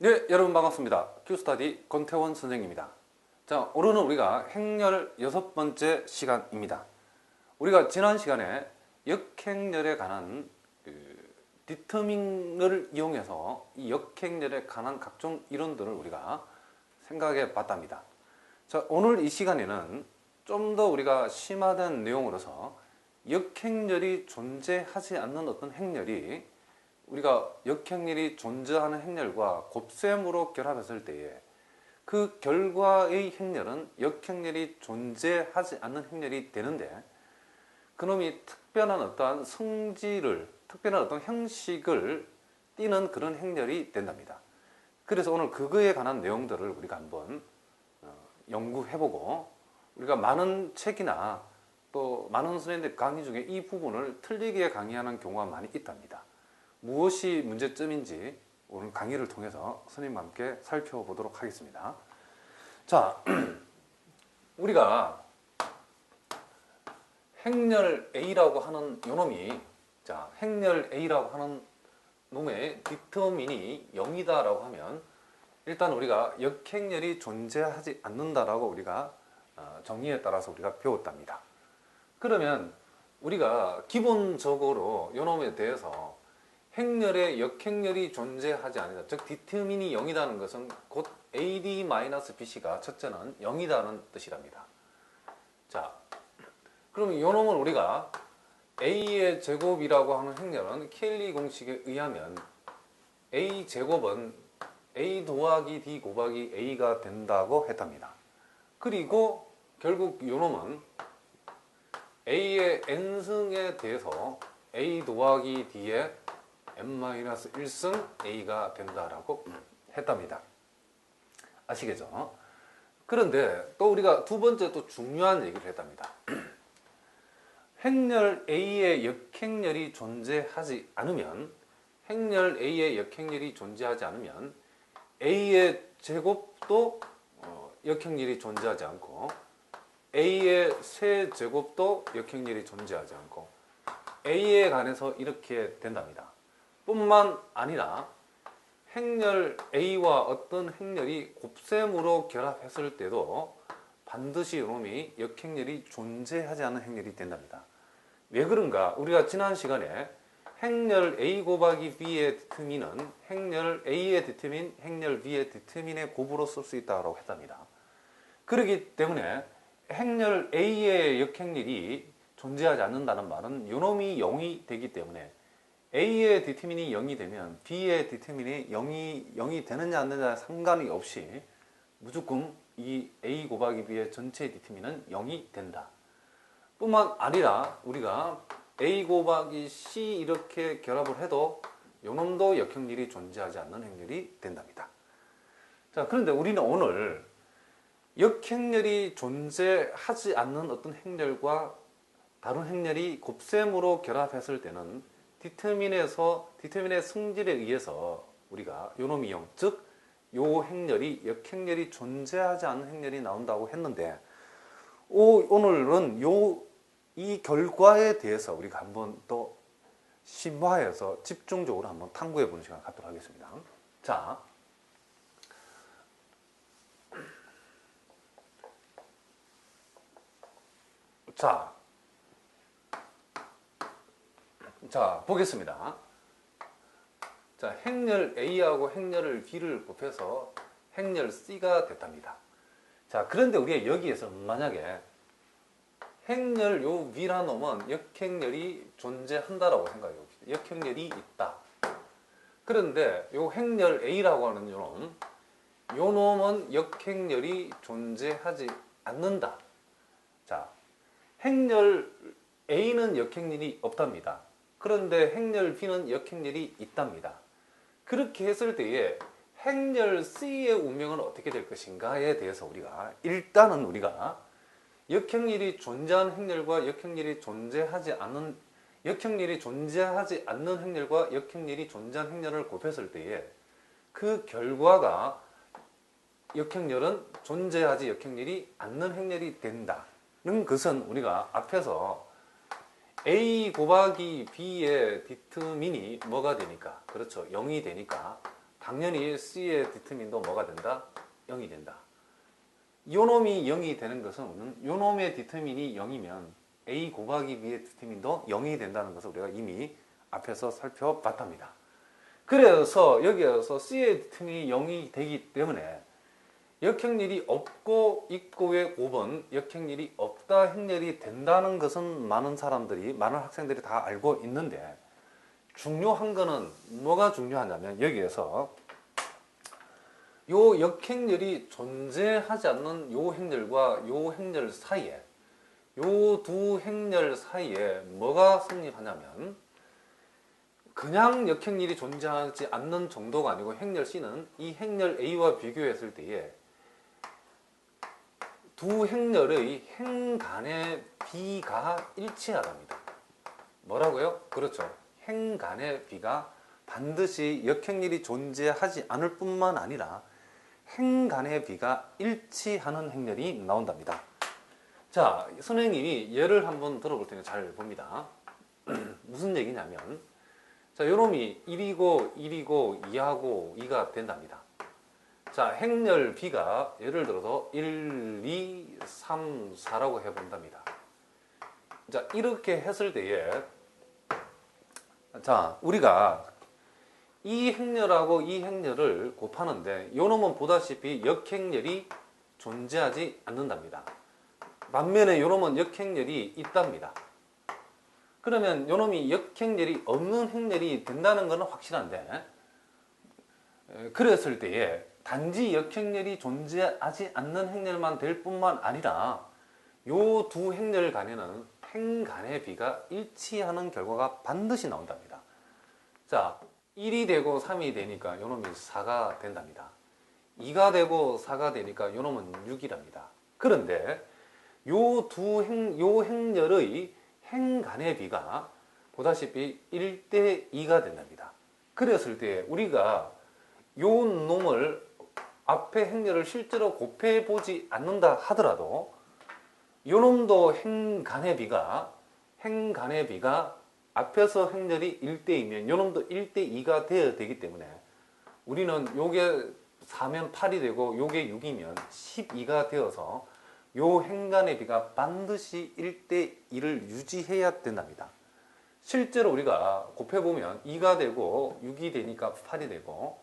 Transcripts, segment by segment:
네, 여러분 반갑습니다. 큐스타디 권태원 선생입니다. 자, 오늘은 우리가 행렬 6번째 시간입니다. 우리가 지난 시간에 역행렬에 관한 디터민을 이용해서 이 역행렬에 관한 각종 이론들을 우리가 생각해 봤답니다. 자, 오늘 이 시간에는 좀 더 우리가 심화된 내용으로서 역행렬이 존재하지 않는 어떤 행렬이 우리가 역행렬이 존재하는 행렬과 곱셈으로 결합했을 때에 그 결과의 행렬은 역행렬이 존재하지 않는 행렬이 되는데 그놈이 특별한 어떠한 성질을, 특별한 어떤 형식을 띠는 그런 행렬이 된답니다. 그래서 오늘 그거에 관한 내용들을 우리가 한번 연구해보고 우리가 많은 책이나 또 많은 선생님들 강의 중에 이 부분을 틀리게 강의하는 경우가 많이 있답니다. 무엇이 문제점인지 오늘 강의를 통해서 선생님과 함께 살펴보도록 하겠습니다. 자, 우리가 행렬 A라고 하는 요놈이, 자, 행렬 A라고 하는 놈의 디터민이 0이다라고 하면 일단 우리가 역행렬이 존재하지 않는다라고 우리가 정의에 따라서 우리가 배웠답니다. 그러면 우리가 기본적으로 요놈에 대해서 행렬에 역행렬이 존재하지 않는다. 즉 디터민이 0이라는 것은 곧 AD-BC가 첫째는 0이라는 뜻이랍니다. 자, 그럼 요놈은 우리가 A의 제곱이라고 하는 행렬은 케일리 공식에 의하면 A 제곱은 A 더하기 D 곱하기 A가 된다고 했답니다. 그리고 결국 요놈은 A의 n승에 대해서 A 더하기 D의 n-1승 A가 된다라고 했답니다. 아시겠죠? 그런데 또 우리가 두 번째 또 중요한 얘기를 했답니다. 행렬 A의 역행렬이 존재하지 않으면 행렬 A의 역행렬이 존재하지 않으면 A의 제곱도 역행렬이 존재하지 않고 A의 세제곱도 역행렬이 존재하지 않고 A에 관해서 이렇게 된답니다. 뿐만 아니라 행렬 A와 어떤 행렬이 곱셈으로 결합했을 때도 반드시 이놈이 역행렬이 존재하지 않는 행렬이 된답니다. 왜 그런가? 우리가 지난 시간에 행렬 A 곱하기 B의 디터민은 행렬 A의 디터민, 행렬 B의 디터민의 곱으로 쓸 수 있다고 했답니다. 그렇기 때문에 행렬 A의 역행렬이 존재하지 않는다는 말은 요놈이 0이 되기 때문에 A의 디터민이 0이 되면 B의 디터민이 0이 되느냐 안 되느냐 상관이 없이 무조건 이 A 곱하기 B의 전체 디터민은 0이 된다. 뿐만 아니라 우리가 A 곱하기 C 이렇게 결합을 해도 요놈도 역행렬이 존재하지 않는 행렬이 된답니다. 자, 그런데 우리는 오늘 역행렬이 존재하지 않는 어떤 행렬과 다른 행렬이 곱셈으로 결합했을 때는 디터민의 성질에 의해서 우리가 요놈이 0, 즉 요 행렬이 역행렬이 존재하지 않는 행렬이 나온다고 했는데 오늘은 이 결과에 대해서 우리가 한번 또 심화해서 집중적으로 한번 탐구해 보는 시간을 갖도록 하겠습니다. 자, 보겠습니다. 자, 행렬 A하고 행렬 B를 곱해서 행렬 C가 됐답니다. 자, 그런데 우리가 여기에서 만약에 행렬 요 B라는 놈은 역행렬이 존재한다라고 생각해 봅시다. 역행렬이 있다. 그런데 요 행렬 A라고 하는 요 놈은 역행렬이 존재하지 않는다. 자, 행렬 A는 역행렬이 없답니다. 그런데 행렬 B는 역행렬이 있답니다. 그렇게 했을 때에 행렬 C의 운명은 어떻게 될 것인가에 대해서 일단은 우리가 역행렬이 존재하는 행렬과 역행렬이 존재하지 않는 행렬과 역행렬이 존재하는 행렬을 곱했을 때에 그 결과가 역행렬은 존재하지 역행렬이 않는 행렬이 된다는 것은 우리가 앞에서 A 곱하기 B의 디터민이 뭐가 되니까? 그렇죠. 0이 되니까 당연히 C의 디터민도 뭐가 된다? 0이 된다. 요놈이 0이 되는 것은 요놈의 디터민이 0이면 A 곱하기 B의 디터민도 0이 된다는 것을 우리가 이미 앞에서 살펴봤답니다. 그래서 여기에서 C의 디터민이 0이 되기 때문에 역행렬이 없고 있고의 5번 역행렬이 없다 행렬이 된다는 것은 많은 학생들이 다 알고 있는데, 중요한 거는 뭐가 중요하냐면 여기에서 요 역행렬이 존재하지 않는 요 행렬과 요 행렬 사이에, 요 두 행렬 사이에 뭐가 성립하냐면, 그냥 역행렬이 존재하지 않는 정도가 아니고 행렬 C는 이 행렬 A와 비교했을 때에 두 행렬의 행간의 비가 일치하답니다. 뭐라고요? 그렇죠. 행간의 비가 반드시 역행렬이 존재하지 않을 뿐만 아니라 행간의 비가 일치하는 행렬이 나온답니다. 자, 선생님이 예를 한번 들어볼 테니 잘 봅니다. 무슨 얘기냐면, 자, 요놈이 1이고 2하고 2가 된답니다. 자, 행렬 B가 예를 들어서 1, 2, 3, 4라고 해본답니다. 자, 이렇게 했을 때에, 자, 우리가 이 행렬하고 이 행렬을 곱하는데 요놈은 보다시피 역행렬이 존재하지 않는답니다. 반면에 요놈은 역행렬이 있답니다. 그러면 요놈이 역행렬이 없는 행렬이 된다는 것은 확실한데, 그랬을 때에 단지 역행렬이 존재하지 않는 행렬만 될 뿐만 아니라 요 두 행렬 간에는 행간의 비가 일치하는 결과가 반드시 나온답니다. 자, 1이 되고 3이 되니까 요놈이 4가 된답니다. 2가 되고 4가 되니까 요놈은 6이랍니다. 그런데 요 행렬의 행간의 비가 보다시피 1대 2가 된답니다. 그랬을 때 우리가 요 놈을 앞에 행렬을 실제로 곱해 보지 않는다 하더라도 요 놈도 행간의 비가 앞에서 행렬이 1대2면 요 놈도 1대2가 되어야 되기 때문에 우리는 요게 4면 8이 되고 요게 6이면 12가 되어서 요 행간의 비가 반드시 1대1을 유지해야 된답니다. 실제로 우리가 곱해보면 2가 되고 6이 되니까 8이 되고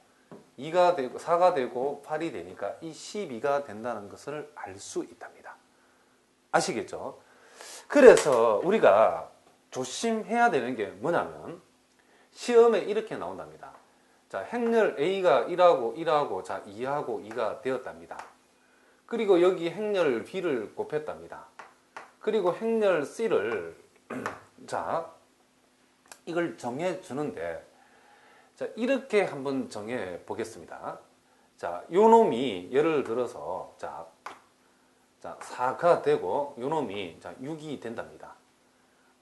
2가 되고 4가 되고 8이 되니까 이 12가 된다는 것을 알 수 있답니다. 아시겠죠? 그래서 우리가 조심해야 되는 게 뭐냐면 시험에 이렇게 나온답니다. 자, 행렬 A가 1하고 자 2하고 2가 되었답니다. 그리고 여기 행렬 B를 곱했답니다. 그리고 행렬 C를 자, 이걸 정해 주는데, 자, 이렇게 한번 정해 보겠습니다. 자, 요 놈이 예를 들어서 자 4가 되고 요 놈이 자 6이 된답니다.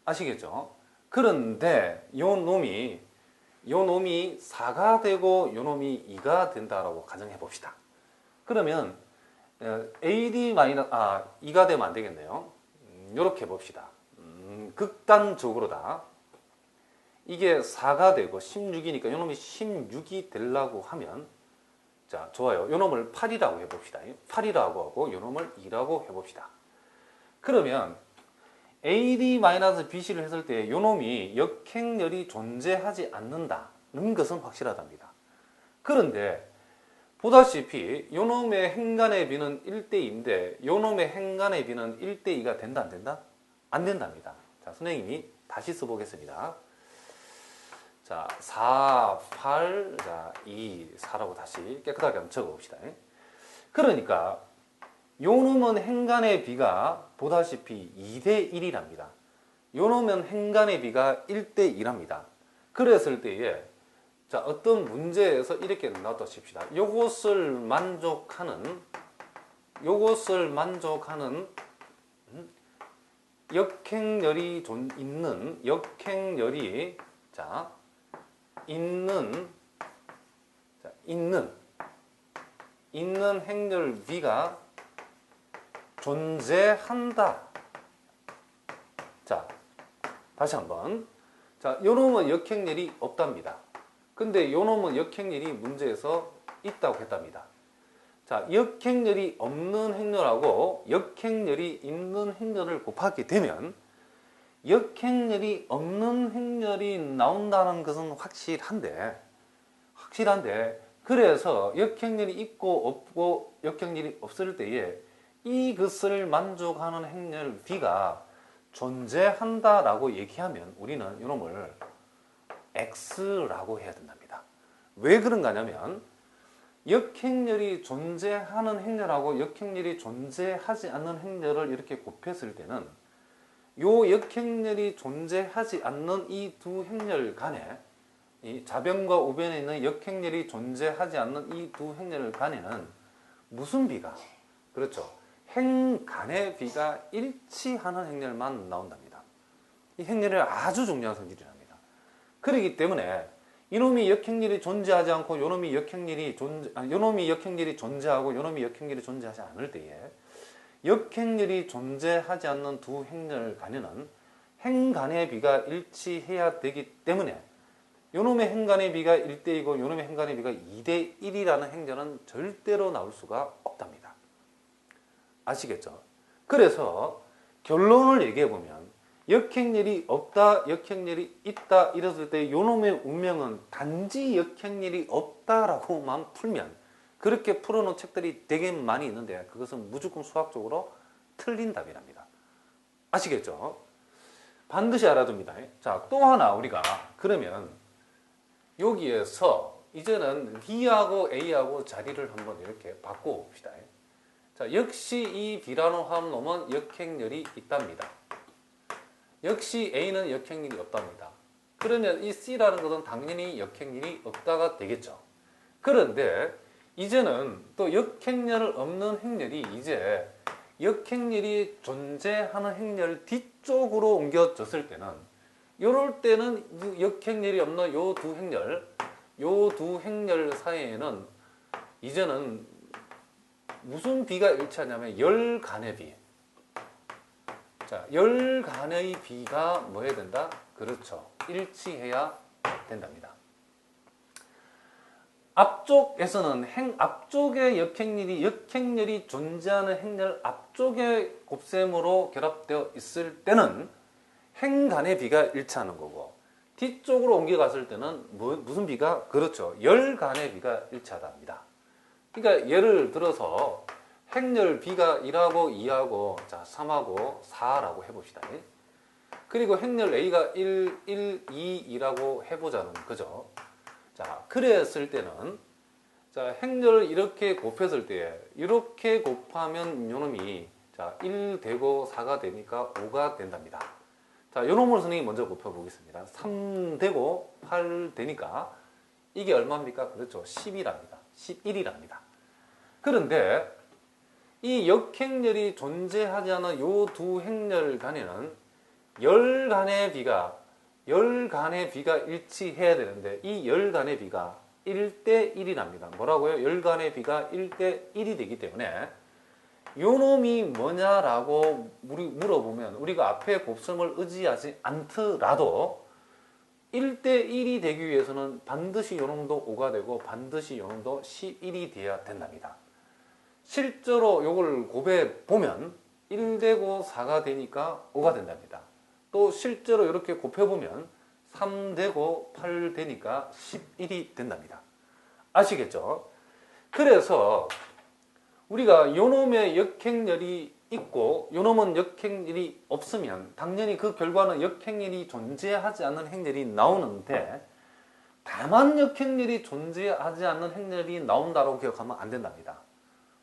아시겠죠? 그런데 요 놈이 4가 되고 요 놈이 2가 된다라고 가정해 봅시다. 그러면 AD 마이너스 2가 되면 안 되겠네요. 요렇게 봅시다. 극단적으로다. 이게 4가 되고 16이니까 요 놈이 16이 되려고 하면, 자, 좋아요. 요 놈을 8이라고 해봅시다. 8이라고 하고 요 놈을 2라고 해봅시다. 그러면 AD-BC를 했을 때 요 놈이 역행렬이 존재하지 않는다는 것은 확실하답니다. 그런데 보다시피 요 놈의 행간의 비는 1대2인데 요 놈의 행간의 비는 1대2가 된다 안 된다? 안 된답니다. 자, 선생님이 다시 써보겠습니다. 자, 4, 8, 자, 2, 4라고 다시 깨끗하게 한번 적어봅시다. 그러니까 요 놈은 행간의 비가 보다시피 2대 1이랍니다. 요 놈은 행간의 비가 1대 2랍니다. 그랬을 때에 자, 어떤 문제에서 이렇게 놔둬 칩시다. 요것을 만족하는 역행렬이 있는 행렬 B가 존재한다. 자, 다시 한번. 자, 요놈은 역행렬이 없답니다. 근데 요 놈은 역행렬이 문제에서 있다고 했답니다. 자, 역행렬이 없는 행렬하고 역행렬이 있는 행렬을 곱하게 되면 역행렬이 없는 행렬이 나온다는 것은 확실한데 그래서 역행렬이 있고 없고 역행렬이 없을 때에 이것을 만족하는 행렬 B가 존재한다라고 얘기하면 우리는 이놈을 X라고 해야 된답니다. 왜 그런가 하면 역행렬이 존재하는 행렬하고 역행렬이 존재하지 않는 행렬을 이렇게 곱했을 때는 요 역행렬이 존재하지 않는 이 두 행렬 간에 이 좌변과 우변에 있는 역행렬이 존재하지 않는 이 두 행렬 간에는 무슨 비가? 그렇죠. 행 간의 비가 일치하는 행렬만 나온답니다. 이 행렬이 아주 중요한 성질이랍니다. 그렇기 때문에 이놈이 역행렬이 존재하지 않고 요놈이 역행렬이 존재하고 요놈이 역행렬이 존재하지 않을 때에 역행렬이 존재하지 않는 두 행렬 간에는 행 간의 비가 일치해야 되기 때문에 요놈의 행 간의 비가 1대2고 요놈의 행 간의 비가 2대1이라는 행렬은 절대로 나올 수가 없답니다. 아시겠죠? 그래서 결론을 얘기해보면 역행렬이 없다, 역행렬이 있다 이랬을 때 요놈의 운명은 단지 역행렬이 없다라고만 풀면 그렇게 풀어놓은 책들이 되게 많이 있는데 그것은 무조건 수학적으로 틀린 답이랍니다. 아시겠죠? 반드시 알아둡니다. 자, 또 하나 우리가 그러면 여기에서 이제는 B하고 A하고 자리를 한번 이렇게 바꿔봅시다. 자, 역시 이 B라는 놈은 역행렬이 있답니다. 역시 A는 역행렬이 없답니다. 그러면 이 C라는 것은 당연히 역행렬이 없다가 되겠죠. 그런데 이제는 또 역행렬 없는 행렬이 이제 역행렬이 존재하는 행렬 뒤쪽으로 옮겨졌을 때는 이럴 때는 역행렬이 없는 요 두 행렬 사이에는 이제는 무슨 비가 일치하냐면 열간의 비. 자, 열간의 비가 뭐 해야 된다? 그렇죠. 일치해야 된답니다. 앞쪽에서는 앞쪽에 역행렬이 존재하는 행렬 앞쪽에 곱셈으로 결합되어 있을 때는 행 간의 비가 일치하는 거고 뒤쪽으로 옮겨갔을 때는 무슨 비가? 그렇죠. 열 간의 비가 일치하답니다. 그러니까 예를 들어서 행렬 B가 1하고 2하고 자 3하고 4라고 해봅시다. 그리고 행렬 A가 1, 2, 2라고 해보자는 거죠. 자, 그랬을 때는 자, 행렬을 이렇게 곱했을 때 이렇게 곱하면 요놈이 자, 1 되고 4가 되니까 5가 된답니다. 자, 요놈을 선생님이 먼저 곱해보겠습니다. 3 되고 8 되니까 이게 얼마입니까? 그렇죠. 10이랍니다. 11이랍니다. 그런데 이 역행렬이 존재하지 않은 요 두 행렬 간에는 열간의 비가 일치해야 되는데 이 열간의 비가 1대1이랍니다. 뭐라고요? 열간의 비가 1대1이 되기 때문에 요 놈이 뭐냐라고 물어보면 우리가 앞에 곱셈을 의지하지 않더라도 1대1이 되기 위해서는 반드시 요 놈도 5가 되고 반드시 요 놈도 11이 돼야 된답니다. 실제로 요걸 곱해 보면 1 되고 4가 되니까 5가 된답니다. 또 실제로 이렇게 곱해 보면 3 되고 8 되니까 11이 된답니다. 아시겠죠? 그래서 우리가 요놈의 역행렬이 있고 요놈은 역행렬이 없으면 당연히 그 결과는 역행렬이 존재하지 않는 행렬이 나오는데 다만 역행렬이 존재하지 않는 행렬이 나온다고 기억하면 안 된답니다.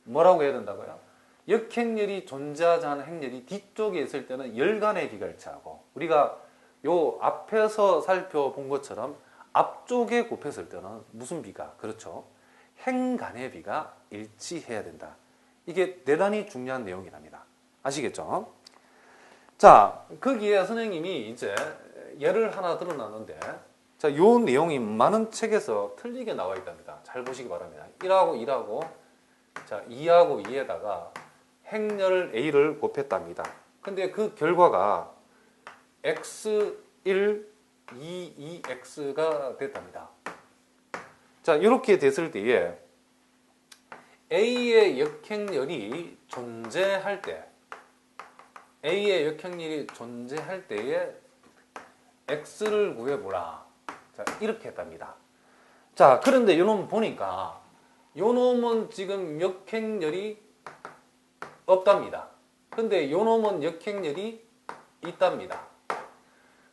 뭐라고 해야 된다고요? 역행렬이 존재하지 않은 행렬이 뒤쪽에 있을 때는 열간의 비가 일치하고 우리가 요 앞에서 살펴본 것처럼 앞쪽에 곱했을 때는 무슨 비가? 그렇죠. 행간의 비가 일치해야 된다. 이게 대단히 중요한 내용이랍니다. 아시겠죠? 자, 거기에 선생님이 이제 예를 하나 들어놨는데 자, 요 내용이 많은 책에서 틀리게 나와 있답니다. 잘 보시기 바랍니다. 1하고 2하고 자, 2하고 2에다가 행렬 A를 곱했답니다. 근데 그 결과가 X1, 2, 2X가 됐답니다. 자, 이렇게 됐을 때에 A의 역행렬이 존재할 때, A의 역행렬이 존재할 때에 X를 구해보라. 자, 이렇게 했답니다. 자, 그런데 요놈 보니까 요놈은 지금 역행렬이 없답니다. 근데 요놈은 역행렬이 있답니다.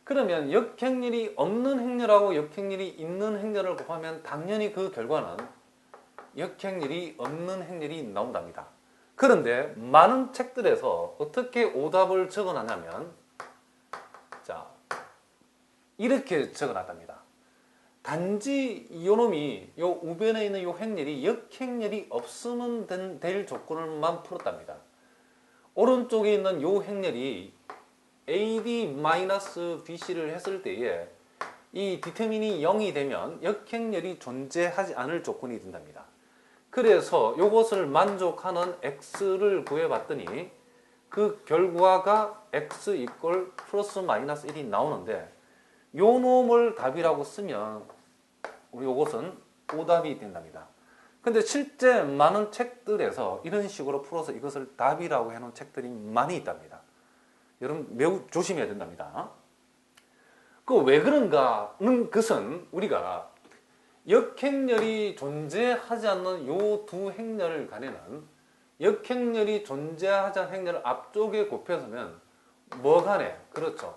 그러면 역행렬이 없는 행렬하고 역행렬이 있는 행렬을 곱하면 당연히 그 결과는 역행렬이 없는 행렬이 나온답니다. 그런데 많은 책들에서 어떻게 오답을 적어놨냐면, 자, 이렇게 적어놨답니다. 단지 요놈이 요 우변에 있는 요 행렬이 역행렬이 없으면 될 조건을만 풀었답니다. 오른쪽에 있는 요 행렬이 AD-BC를 했을 때에 이 디터민이 0이 되면 역행렬이 존재하지 않을 조건이 된답니다. 그래서 이것을 만족하는 x를 구해봤더니 그 결과가 x 이꼴 플러스 마이너스 1이 나오는데 요 놈을 답이라고 쓰면 우리 이것은 오답이 된답니다. 근데 실제 많은 책들에서 이런 식으로 풀어서 이것을 답이라고 해놓은 책들이 많이 있답니다. 여러분 매우 조심해야 된답니다. 그 왜 그런가는 것은 우리가 역행렬이 존재하지 않는 요 두 행렬 간에는 역행렬이 존재하지 않는 행렬을 앞쪽에 곱해서면 뭐 간에? 그렇죠.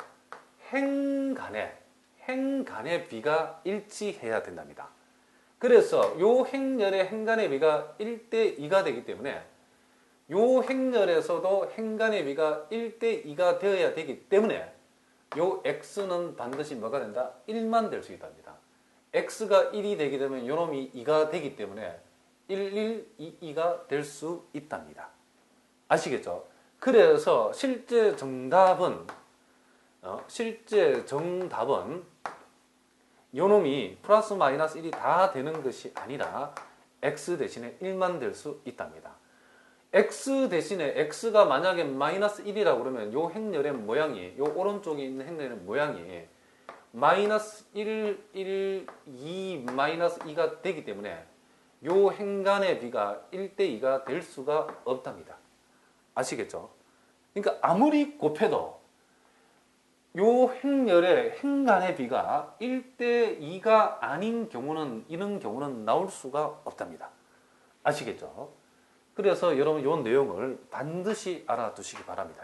행 간의 비가 일치해야 된답니다. 그래서 요 행렬의 행간의 비가 1대 2가 되기 때문에 요 행렬에서도 행간의 비가 1대 2가 되어야 되기 때문에 요 x는 반드시 뭐가 된다? 1만 될 수 있답니다. x가 1이 되게 되면 요놈이 2가 되기 때문에 1, 1, 2, 2가 될 수 있답니다. 아시겠죠? 그래서 실제 정답은 요놈이 플러스 마이너스 1이 다 되는 것이 아니라 x 대신에 1만 될 수 있답니다. x 대신에 x가 만약에 마이너스 1이라고 그러면 요 행렬의 모양이, 요 오른쪽에 있는 행렬의 모양이 마이너스 1, 1, 2, 마이너스 2가 되기 때문에 요 행간의 비가 1대 2가 될 수가 없답니다. 아시겠죠? 그러니까 아무리 곱해도 요 행렬의 행간의 비가 1대 2가 아닌 경우는, 이런 경우는 나올 수가 없답니다. 아시겠죠? 그래서 여러분 이 내용을 반드시 알아두시기 바랍니다.